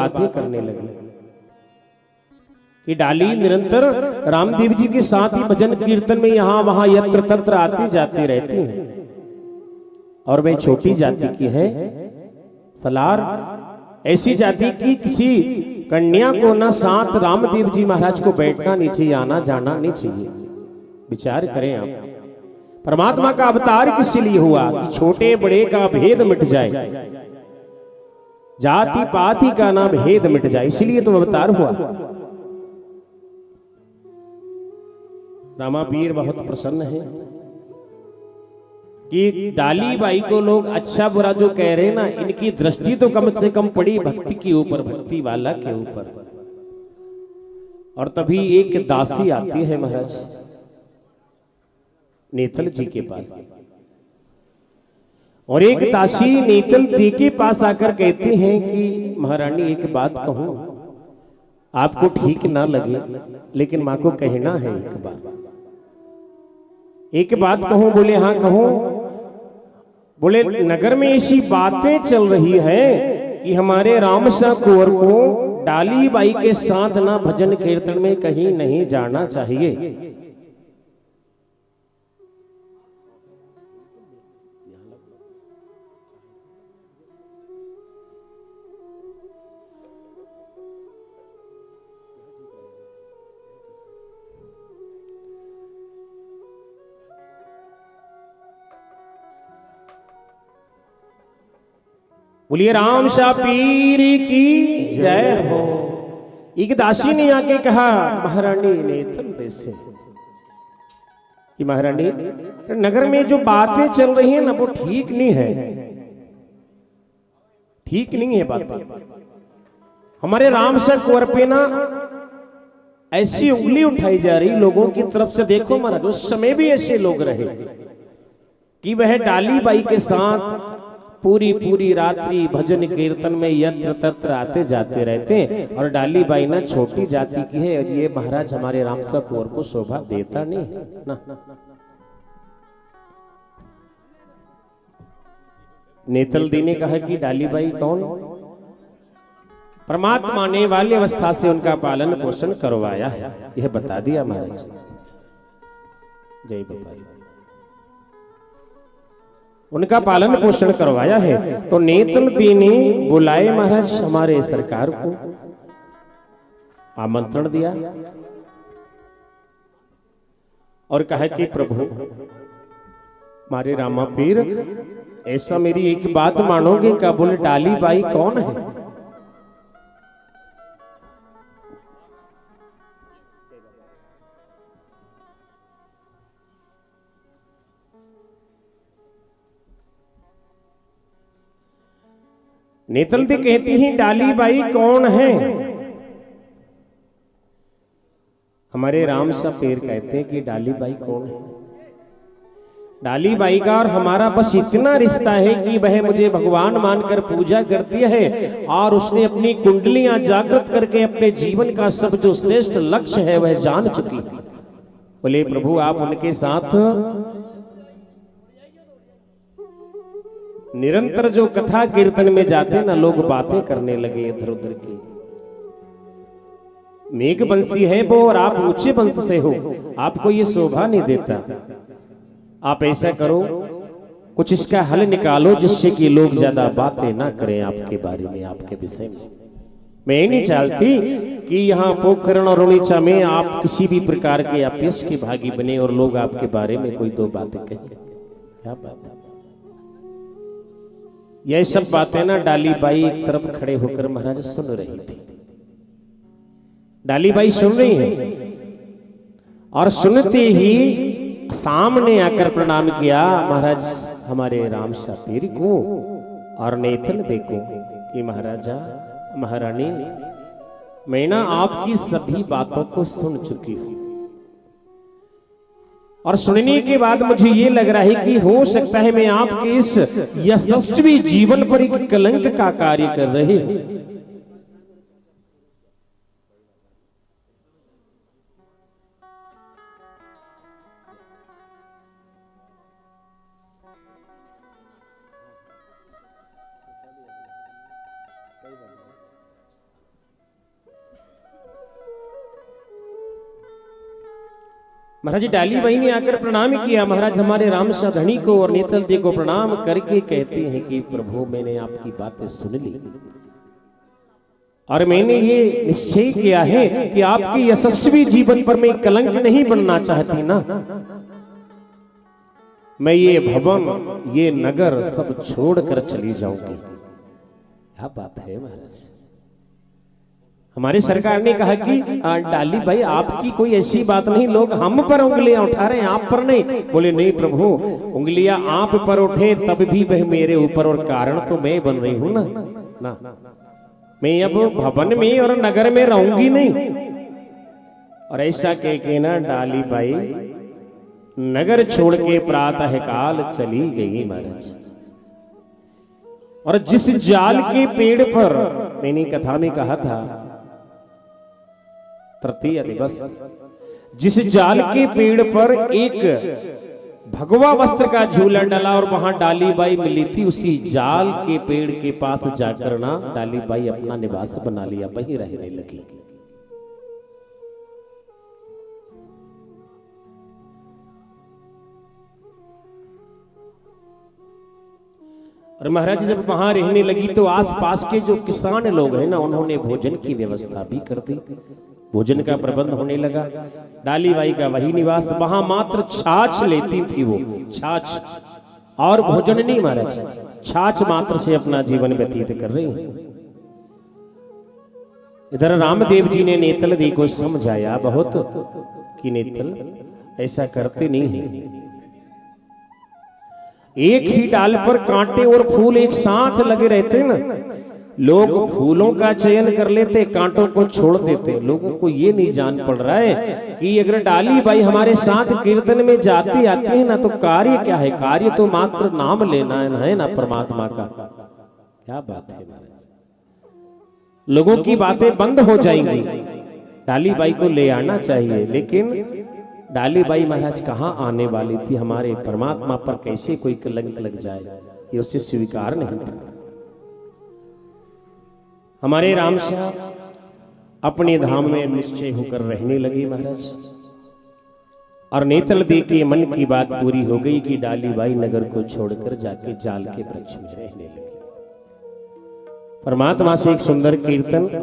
बातें करने लगी कि डाली निरंतर रामदेव जी के साथ ही भजन कीर्तन में यहां वहां यत्र तत्र आती जाती रहती है, और वह छोटी जाति की है सलार, ऐसी जाति की किसी कन्या को ना साथ रामदेव जी महाराज को बैठना नहीं चाहिए, आना जाना नहीं चाहिए। विचार करें आप, परमात्मा का अवतार किस लिए हुआ कि छोटे बड़े का भेद मिट जाए, जाति पाति का ना भेद मिट जाए, इसलिए तो अवतार हुआ। रामा पीर बहुत प्रसन्न है कि डाली बाई को लोग अच्छा बुरा जो कह रहे हैं ना, इनकी दृष्टि तो कम से कम पड़ी भक्ति के ऊपर, भक्ति वाला के ऊपर। और तभी एक दासी आती है महाराज नेतल जी के पास, और एक दासी नेतल जी के पास आकर कहती हैं कि महारानी एक बात कहूं, आपको ठीक ना लगे लेकिन मां को कहना है एक बात कहूं। बोले हाँ कहो। बोले नगर में ऐसी बातें चल रही है कि हमारे रामसा कुंवर को डाली बाई के साथ ना भजन कीर्तन में कहीं नहीं जाना चाहिए। बोलिए राम शाह पीर की जय हो। एक दासी ने आके कहा महारानी नेतल देश से कि महारानी नगर में जो बातें चल रही है ना वो ठीक नहीं है, ठीक नहीं है बातें। हमारे राम शाह कुंवर पे ना ऐसी उंगली उठाई जा रही लोगों की तरफ से। देखो महाराज उस समय भी ऐसे लोग रहे कि वह डाली बाई के साथ पूरी रात्रि भजन कीर्तन में यत्र तत्र आते जाते रहते हैं, और डाली बाई ना छोटी जाति की है, और ये महाराज हमारे रामसा कुंवर को शोभा देता नहीं है ना। नेतल दी ने कहा कि डाली बाई कौन? परमात्मा ने बाल्य अवस्था से उनका पालन पोषण करवाया है, यह बता दिया महाराज। जय बाबा। उनका पालन पोषण करवाया है। तो नेतल दी ने बुलाए महाराज हमारे सरकार को, आमंत्रण दिया और कहा कि प्रभु हमारे रामा पीर ऐसा मेरी एक बात मानोगे क्या? बोले डाली बाई कौन है? नेतल दी कहती हैं डाली बाई कौन है? हमारे राम शाह पीर कहते हैं कि डाली बाई कौन है? डाली बाई का और हमारा बस इतना रिश्ता है कि वह मुझे भगवान मानकर पूजा करती है, और उसने अपनी कुंडलियां जागृत करके अपने जीवन का सब जो श्रेष्ठ लक्ष्य है वह जान चुकी है। बोले प्रभु आप उनके साथ निरंतर जो कथा कीर्तन में जाते ना, लोग बातें करने लगे इधर उधर की। मेघ बंसी है वो और आप ऊंचे वंश से हो, आपको ये शोभा नहीं देता। आप ऐसा करो कुछ इसका हल निकालो जिससे कि लोग ज्यादा बातें ना करें आपके बारे में, आपके विषय में। मैं नहीं चाहती कि यहाँ पोखरण और उड़ीसा में आप किसी भी प्रकार के अपयश के भागी बने और लोग आपके बारे में कोई दो बातें कहें। क्या बात है? यह सब बातें ना डाली बाई एक तरफ खड़े होकर महाराज सुन रही थी। डाली बाई सुन रही है और सुनते ही सामने आकर प्रणाम किया महाराज हमारे राम शाह पीर को, और नेतल देखो कि महाराजा महारानी मैं ना आपकी सभी बातों को सुन चुकी हूं, और सुनने के बाद मुझे ये लग रहा है कि हो सकता है मैं आपके इस यशस्वी जीवन पर एक कलंक का कार्य कर रहे हूं। महाराज डाली बाई ने आकर प्रणाम किया। महाराज हमारे राम साधनी को और नेतल जी को प्रणाम करके कहते हैं कि प्रभु मैंने आपकी बातें सुन ली और मैंने ये निश्चय किया है कि आपके यशस्वी जीवन पर मैं कलंक नहीं बनना चाहती ना। मैं ये भवन ये नगर सब छोड़कर चली जाऊंगी। क्या बात है महाराज। हमारी सरकार ने कहा कि डाली भाई आपकी कोई ऐसी बात नहीं, लोग हम पर उंगलियां उठा रहे हैं आप पर नहीं। बोले नहीं प्रभु, उंगलियां आप पर उठे तब भी वह मेरे ऊपर, और कारण तो मैं बन रही हूं ना। मैं अब भवन में और नगर में रहूंगी नहीं। और ऐसा कह के ना डाली भाई नगर छोड़ के प्रातः काल चली गई महाराज। और जिस जाल के पेड़ पर मैंने कथा में कहा था तृतीय दिवस, जिस जाल के पेड़ पर एक भगवा वस्त्र का झूला डाला और वहां डाली बाई मिली थी, उसी जाल के पेड़ के पास जाकर ना डाली बाई अपना निवास बना लिया, वहीं रहने लगी। और महाराज जब वहां रहने लगी तो आसपास के जो किसान लोग हैं ना उन्होंने भोजन की व्यवस्था भी कर दी, भोजन का प्रबंध होने लगा। डाली बाई का वही निवास, वहां मात्र छाछ लेती थी वो, छाछ और भोजन नहीं महाराज, छाछ मात्र से अपना जीवन व्यतीत कर रही है। इधर रामदेव जी ने नेतल दी को समझाया बहुत कि नेतल ऐसा करते नहीं है। एक ही डाल पर कांटे और फूल एक साथ लगे रहते ना, लोग फूलों का चयन कर लेते, कांटों को छोड़ देते। लोगों को ये नहीं जान पड़ रहा है कि अगर डाली बाई हमारे साथ कीर्तन में जाती आती है ना तो कार्य क्या है, कार्य तो मात्र नाम लेना है ना परमात्मा का। क्या बात है, लोगों की बातें बंद हो जाएंगी। डाली बाई को ले आना चाहिए, लेकिन डाली बाई महाराज कहाँ आने वाली थी, हमारे परमात्मा पर कैसे कोई कलंक लग जाए ये उससे स्वीकार नहीं था। हमारे राम साहब अपने धाम में निश्चय होकर रहने लगे महाराज। और नेतल दे के मन की बात पूरी हो गई कि डाली बाई नगर को छोड़कर जाके जाल के वृक्ष में रहने लगे। परमात्मा से एक सुंदर कीर्तन और